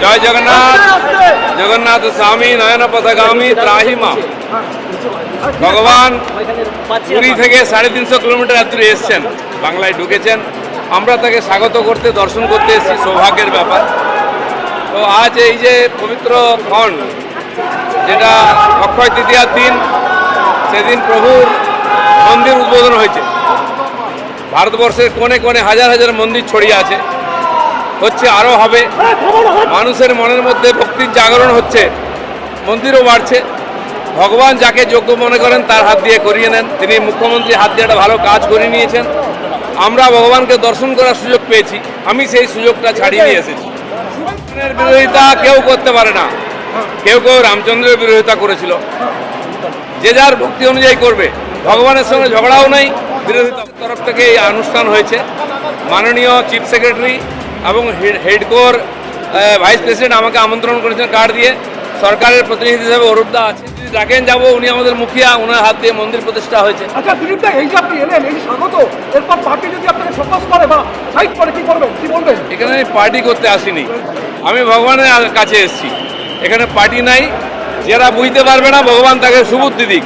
জয় জগন্নাথ। জগন্নাথ স্বামী নয়ন পথগামী ত্রাহি মা। ভগবান পুরী থেকে 350 কিলোমিটার দূরে এসছেন, বাংলায় ঢুকেছেন। আমরা তাকে স্বাগত করতে, দর্শন করতে এসেছি, সৌভাগ্যের ব্যাপার। তো আজ এই যে পবিত্র ক্ষণ, যেটা অক্ষয় তৃতীয়ার দিন, সেদিন প্রভুর মন্দির উদ্বোধন হয়েছে। ভারতবর্ষের কোণে কোণে হাজার হাজার মন্দির ছড়িয়ে আছে, হচ্ছে, আরও হবে। মানুষের মনের মধ্যে ভক্তির জাগরণ হচ্ছে, মন্দিরও বাড়ছে। ভগবান যাকে যোগ্য মনে করেন তার হাত দিয়ে করিয়ে নেন। তিনি মুখ্যমন্ত্রী হাত দিয়ে একটা ভালো কাজ করে নিয়েছেন। আমরা ভগবানকে দর্শন করার সুযোগ পেয়েছি, আমি সেই সুযোগটা ছাড়িয়ে নিয়ে এসেছি। বিরোধিতা কেউ করতে পারে না। কেউ কেউ রামচন্দ্রের বিরোধিতা করেছিল, যে যার ভক্তি অনুযায়ী করবে। ভগবানের সঙ্গে ঝগড়াও নেই, বিরোধিতার তরফ থেকে এই অনুষ্ঠান হয়েছে। মাননীয় চিফ সেক্রেটারি এবং হেডকোর ভাইস প্রেসিডেন্ট আমাকে আমন্ত্রণ করেছেন কার্ড দিয়ে। সরকারের প্রতিনিধি হিসেবে অরূপদা আছে, যদি ডাকেন যাবো। উনি আমাদের মুখিয়া, ওনার হাত দিয়ে মন্দির প্রতিষ্ঠা হয়েছে। আচ্ছা দিলীপ দা, এই যে আপনি এলেন, এই স্বাগত, এরপর পার্টি যদি আপনাকে ফোকাস করে বা সাইড করে, কি করবেন, কি বলবেন? এখানে আমি পার্টি করতে আসিনি, আমি ভগবানের কাছে এসেছি। এখানে পার্টি নাই। যারা বুঝতে পারবে না, ভগবান তাকে সুবুদ্ধি দিক।